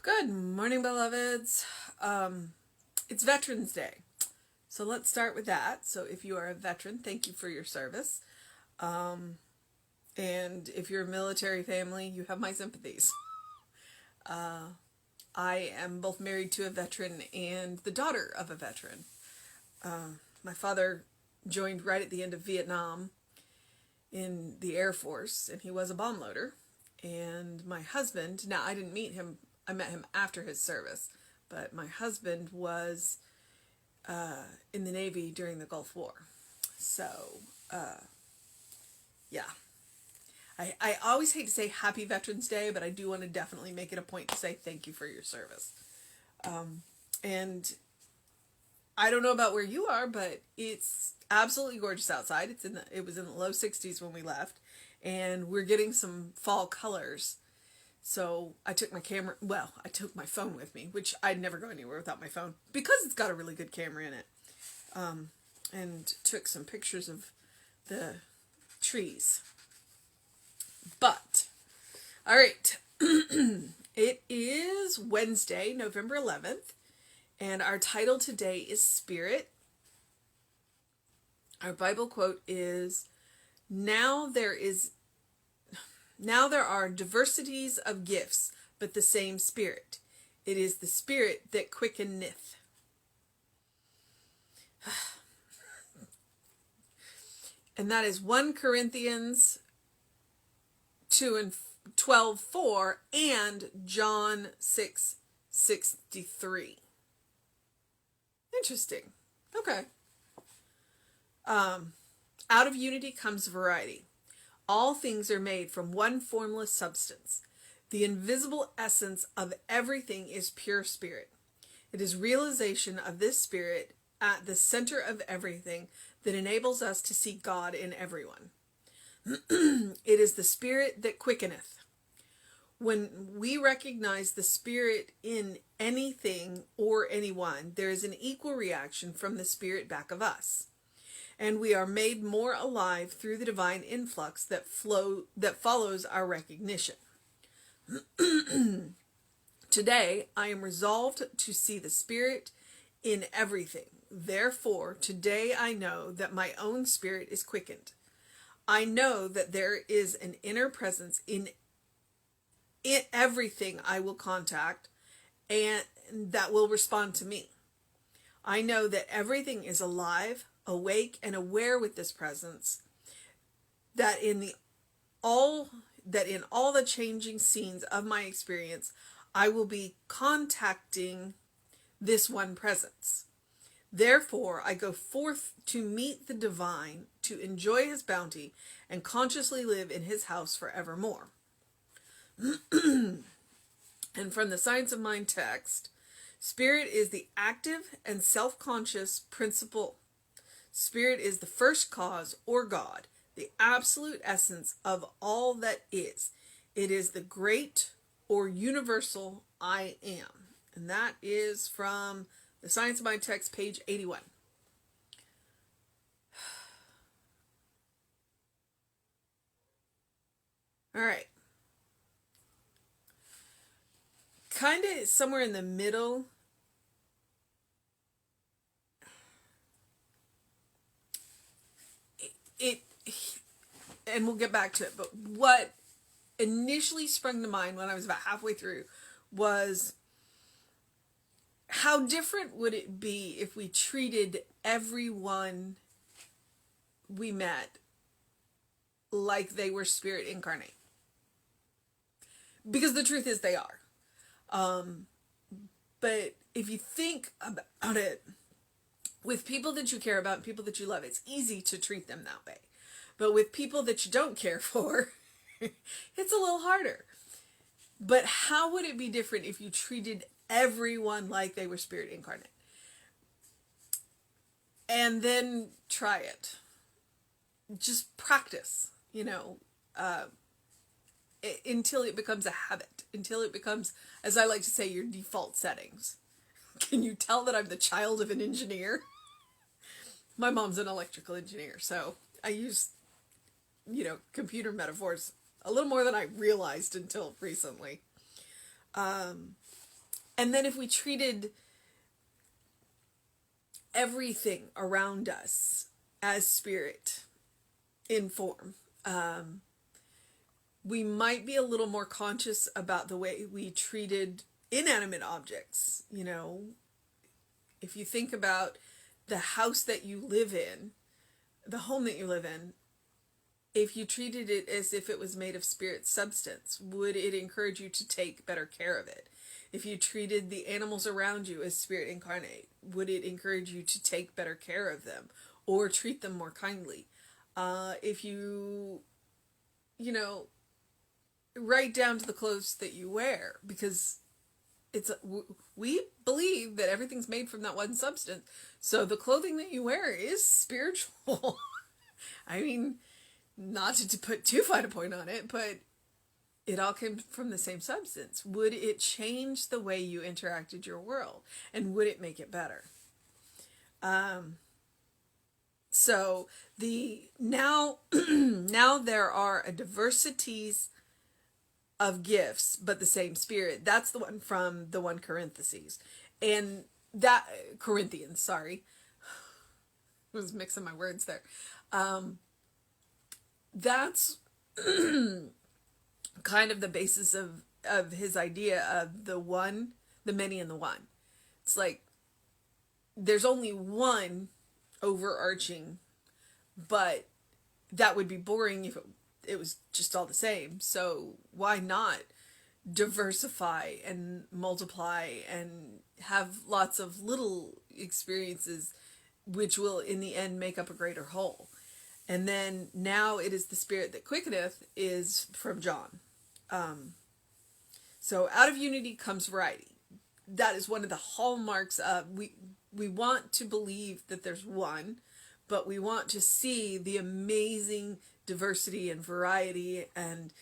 Good morning, beloveds. It's Veterans Day. So let's start with that. So if you are a veteran, thank you for your service. And if you're a military family, you have my sympathies. I am both married to a veteran and the daughter of a veteran. My father joined right at the end of Vietnam in the Air Force, and he was a bomb loader. And my husband, now I didn't meet him, I met him after his service, but my husband was in the Navy during the Gulf War. So, yeah. I always hate to say Happy Veterans Day, but I do want to definitely make it a point to say thank you for your service. And I don't know about where you are, but it's absolutely gorgeous outside. It was in the low 60s when we left, and we're getting some fall colors. So I took my phone with me, which I'd never go anywhere without my phone because it's got a really good camera in it. And took some pictures of the trees. But, all right, it is Wednesday, November 11th, and our title today is Spirit. Our Bible quote is, Now there are diversities of gifts, but the same Spirit. It is the Spirit that quickeneth. And that is 1 Corinthians 2:12-4 and John 6:63. Interesting. Okay. Out of unity comes variety. All things are made from one formless substance. The invisible essence of everything is pure spirit. It is realization of this spirit at the center of everything that enables us to see God in everyone. It is the spirit that quickeneth. When we recognize the spirit in anything or anyone, there is an equal reaction from the spirit back of us. And we are made more alive through the divine influx that follows our recognition. Today, I am resolved to see the Spirit in everything. Therefore, today I know that my own spirit is quickened. I know that there is an inner presence in everything I will contact and that will respond to me. I know that everything is alive, awake, and aware with this presence, that in all the changing scenes of my experience, I will be contacting this one presence. Therefore, I go forth to meet the divine, to enjoy his bounty, and consciously live in his house forevermore. And from the Science of Mind text, Spirit is the active and self-conscious principle. Spirit is the first cause, or God, the absolute essence of all that is. It is the great or universal I am. And that is from the Science of Mind text, page 81. All right. Kind of somewhere in the middle. And we'll get back to it, but what initially sprung to mind when I was about halfway through was, how different would it be if we treated everyone we met like they were spirit incarnate? Because the truth is they are. But if you think about it, with people that you care about and people that you love, it's easy to treat them that way. But with people that you don't care for, it's a little harder. But how would it be different if you treated everyone like they were spirit incarnate? And then try it. Just practice, until it becomes a habit, until it becomes, as I like to say, your default settings. Can you tell that I'm the child of an engineer? My mom's an electrical engineer, so I use, computer metaphors a little more than I realized until recently. And then if we treated everything around us as spirit in form, we might be a little more conscious about the way we treated inanimate objects. You know, if you think about the house that you live in, the home that you live in, if you treated it as if it was made of spirit substance, would it encourage you to take better care of it? If you treated the animals around you as spirit incarnate, would it encourage you to take better care of them or treat them more kindly? If you know, right down to the clothes that you wear, because we believe that everything's made from that one substance. So the clothing that you wear is spiritual. I mean, not to put too fine a point on it, but it all came from the same substance. Would it change the way you interacted your world? And would it make it better? So now there are a diversities of gifts, but the same spirit. That's the one from the 1 Corinthians. And that, Corinthians, sorry. I was mixing my words there. That's kind of the basis of his idea of the one, the many, and the one. It's like there's only one overarching, but that would be boring if it was just all the same. So why not diversify and multiply and have lots of little experiences which will in the end make up a greater whole? And then now it is the spirit that quickeneth is from John. So out of unity comes variety. That is one of the hallmarks of, we want to believe that there's one, but we want to see the amazing diversity and variety and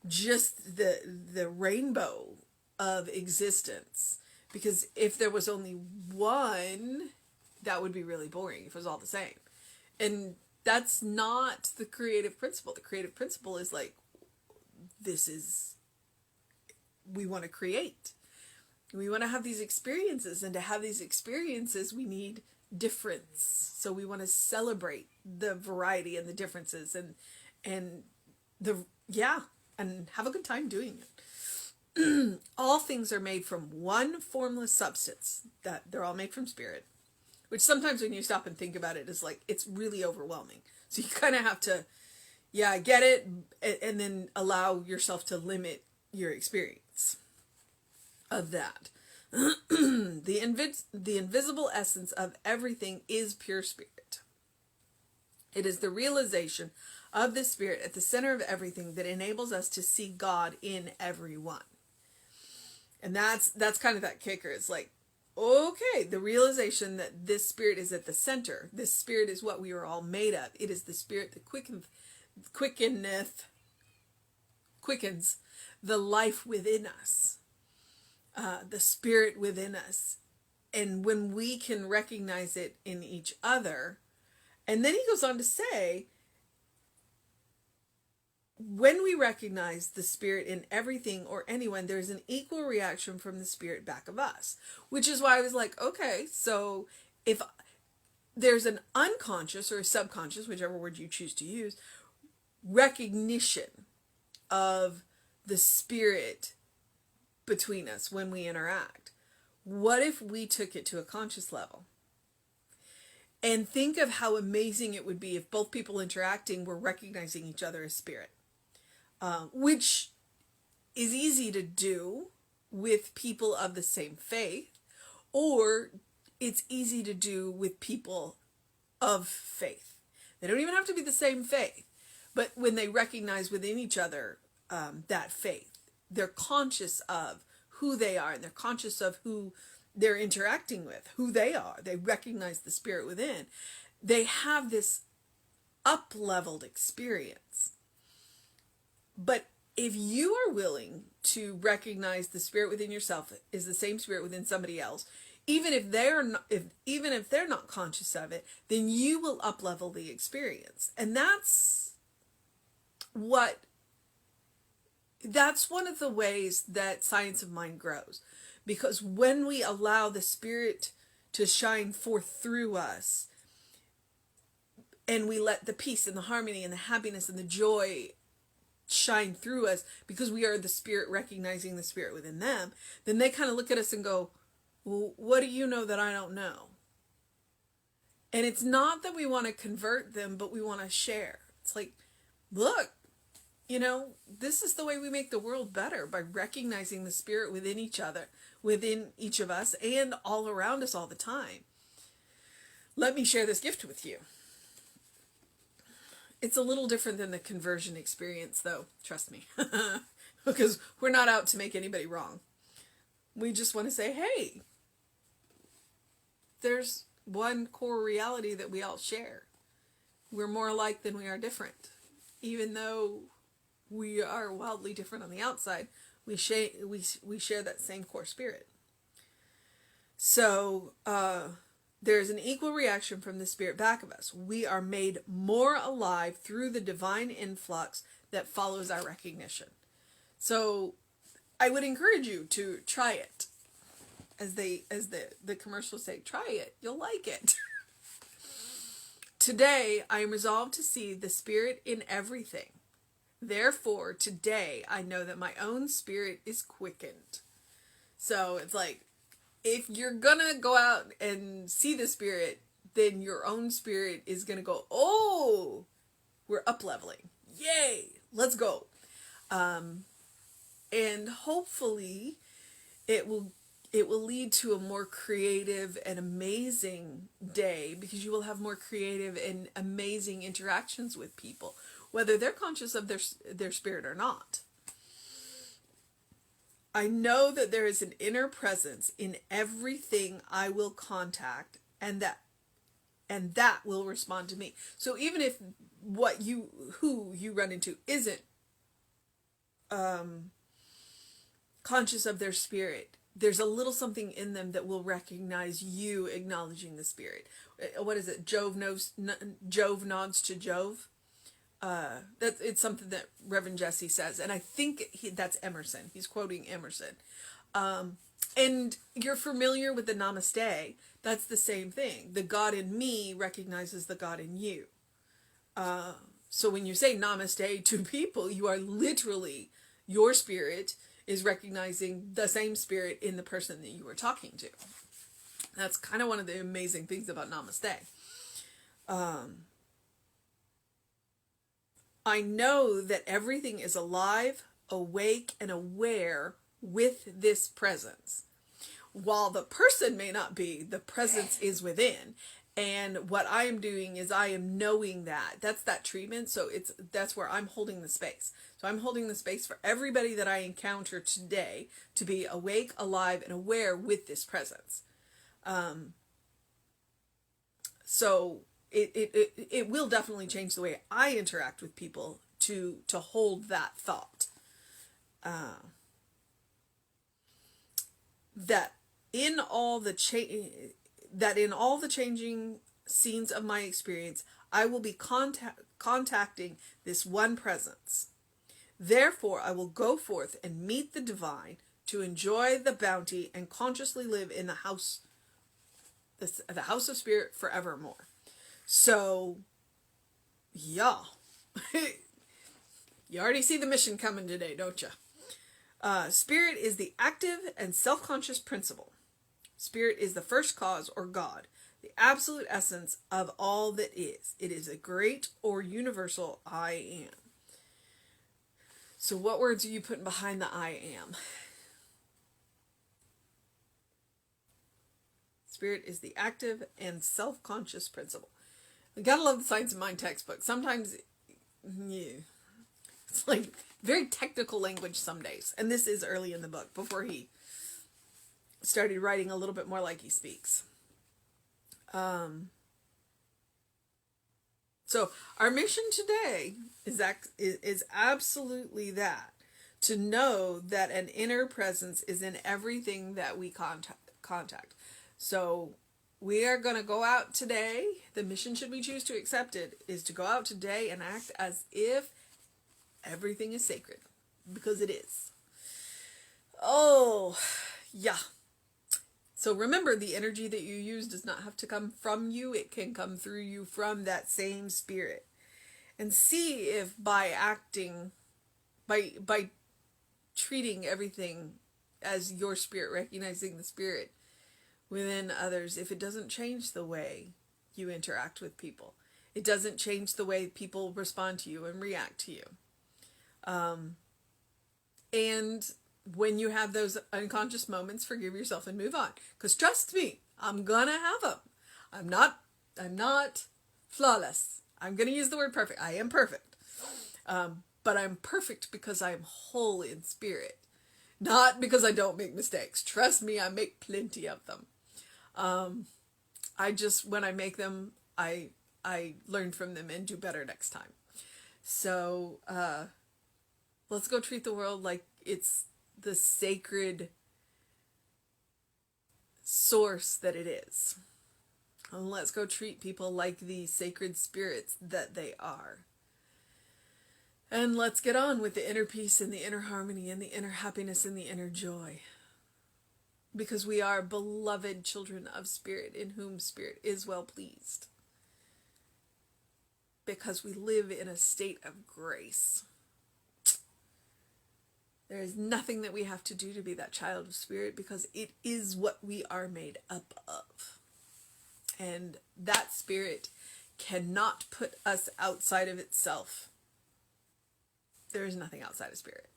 just the rainbow of existence. Because if there was only one, that would be really boring if it was all the same. And that's not the creative principle. The creative principle is like, we want to create. We want to have these experiences, and to have these experiences, we need difference. So we want to celebrate the variety and the differences and have a good time doing it. All things are made from one formless substance. That they're all made from spirit, which sometimes when you stop and think about it is like, it's really overwhelming. So you kind of have to, get it, and then allow yourself to limit your experience of that. The invisible essence of everything is pure spirit. It is the realization of the spirit at the center of everything that enables us to see God in everyone. And that's kind of that kicker. It's like, okay, the realization that this spirit is at the center. This spirit is what we are all made of. It is the spirit that quickens the life within us, the spirit within us. And when we can recognize it in each other, and then he goes on to say, when we recognize the spirit in everything or anyone, there's an equal reaction from the spirit back of us, which is why I was like, okay, so if there's an unconscious or a subconscious, whichever word you choose to use, recognition of the spirit between us when we interact, what if we took it to a conscious level? And think of how amazing it would be if both people interacting were recognizing each other as spirit. Which is easy to do with people of the same faith, or it's easy to do with people of faith. They don't even have to be the same faith, but when they recognize within each other that faith, they're conscious of who they are, and they're conscious of who they're interacting with, who they are. They recognize the spirit within. They have this up-leveled experience. But if you are willing to recognize the spirit within yourself is the same spirit within somebody else, even if they're not conscious of it, then you will up-level the experience. And that's one of the ways that science of mind grows. Because when we allow the Spirit to shine forth through us, and we let the peace and the harmony and the happiness and the joy shine through us, because we are the Spirit recognizing the Spirit within them, then they kind of look at us and go, well, what do you know that I don't know? And it's not that we want to convert them, but we want to share. It's like, look, this is the way we make the world better, by recognizing the Spirit within each other, within each of us, and all around us all the time. Let me share this gift with you. It's a little different than the conversion experience, though, trust me, because we're not out to make anybody wrong. We just want to say, hey, there's one core reality that we all share. We're more alike than we are different. Even though we are wildly different on the outside, we share that same core spirit. So there's an equal reaction from the Spirit back of us. We are made more alive through the divine influx that follows our recognition. So I would encourage you to try it. As the commercials say, try it. You'll like it. Today, I am resolved to see the Spirit in everything. Therefore, today, I know that my own spirit is quickened. So it's like, if you're gonna go out and see the Spirit, then your own spirit is gonna go, oh, we're up-leveling. Yay, let's go. And hopefully, it will lead to a more creative and amazing day, because you will have more creative and amazing interactions with people, whether they're conscious of their spirit or not. I know that there is an inner presence in everything I will contact, and that will respond to me. So even if who you run into isn't conscious of their spirit, there's a little something in them that will recognize you acknowledging the Spirit. What is it? Jove nods to Jove. It's something that Reverend Jesse says, and I think that's Emerson. He's quoting Emerson. And you're familiar with the Namaste. That's the same thing. The God in me recognizes the God in you. So when you say Namaste to people, you are literally, your spirit is recognizing the same spirit in the person that you were talking to. That's kind of one of the amazing things about Namaste. I know that everything is alive, awake, and aware with this presence. While the person may not be, the presence is within. And what I am doing is I am knowing that. That's that treatment. So that's where I'm holding the space. So I'm holding the space for everybody that I encounter today to be awake, alive, and aware with this presence. So it will definitely change the way I interact with people to hold that thought. That in all the changing scenes of my experience, I will be contacting this one presence. Therefore, I will go forth and meet the divine to enjoy the bounty and consciously live in the house of spirit forevermore. So, yeah. You already see the mission coming today, don't you? Spirit is the active and self-conscious principle. Spirit is the first cause, or God, the absolute essence of all that is. It is a great or universal I am. So what words are you putting behind the I am? Spirit is the active and self-conscious principle. You gotta love the Science of Mind textbook. Sometimes, it's like very technical language some days. And this is early in the book, before he started writing a little bit more like he speaks. So our mission today is absolutely that. To know that an inner presence is in everything that we contact. So we are going to go out today. The mission, should we choose to accept it, is to go out today and act as if everything is sacred. Because it is. Oh, yeah. So remember, the energy that you use does not have to come from you. It can come through you from that same spirit. And see if by acting, by treating everything as your spirit, recognizing the spirit within others, if it doesn't change the way you interact with people. It doesn't change the way people respond to you and react to you. And when you have those unconscious moments, forgive yourself and move on. Because trust me, I'm gonna have them. I'm not flawless. I'm gonna use the word perfect. I am perfect. But I'm perfect because I'm whole in spirit. Not because I don't make mistakes. Trust me, I make plenty of them. When I make them, I learn from them and do better next time. So, let's go treat the world like it's the sacred source that it is. And let's go treat people like the sacred spirits that they are. And let's get on with the inner peace and the inner harmony and the inner happiness and the inner joy. Because we are beloved children of spirit, in whom spirit is well pleased. Because we live in a state of grace. There is nothing that we have to do to be that child of spirit, because it is what we are made up of. And that spirit cannot put us outside of itself. There is nothing outside of spirit.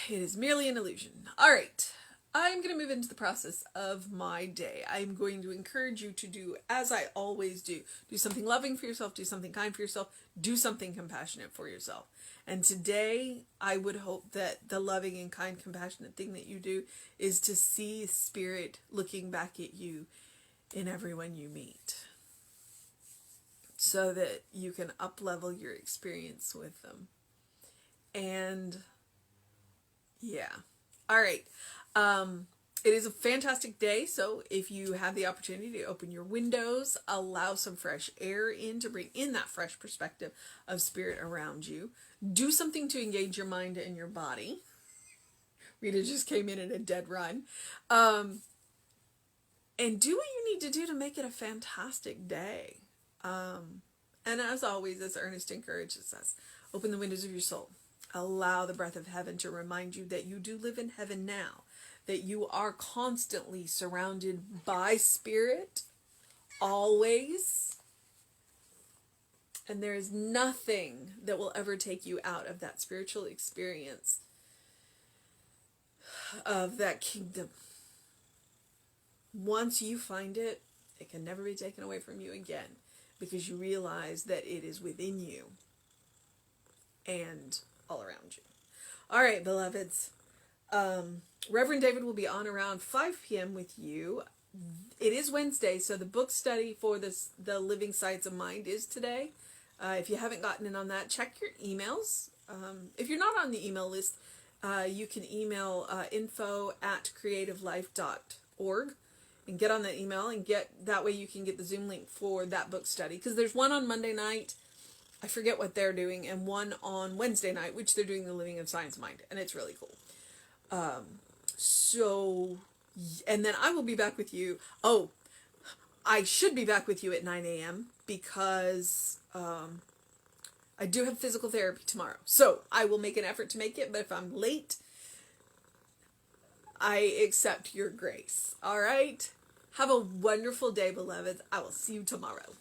It is merely an illusion. All right. I'm going to move into the process of my day. I'm going to encourage you to do as I always do. Do something loving for yourself. Do something kind for yourself. Do something compassionate for yourself. And today, I would hope that the loving and kind, compassionate thing that you do is to see spirit looking back at you in everyone you meet, so that you can up-level your experience with them. And yeah. All right. It is a fantastic day, so if you have the opportunity to open your windows, allow some fresh air in to bring in that fresh perspective of spirit around you. Do something to engage your mind and your body. Rita just came in a dead run. And do what you need to do to make it a fantastic day. And as always, as Ernest encourages us, open the windows of your soul. Allow the breath of heaven to remind you that you do live in heaven now. That you are constantly surrounded by spirit, always. And there is nothing that will ever take you out of that spiritual experience of that kingdom. Once you find it, it can never be taken away from you again, because you realize that it is within you and all around you. All right, beloveds. Reverend David will be on around 5 p.m. with you. It is Wednesday, so the book study for the Living Sides of Mind is today. If you haven't gotten in on that, check your emails. If you're not on the email list, you can email info@creativelife.org and get on that email, and that way you can get the Zoom link for that book study. Because there's one on Monday night, I forget what they're doing, and one on Wednesday night, which they're doing the Living of Science Mind, and it's really cool. And then I will be back with you. Oh, I should be back with you at 9 a.m. because I do have physical therapy tomorrow. So I will make an effort to make it, but if I'm late, I accept your grace. All right? Have a wonderful day, beloveds. I will see you tomorrow.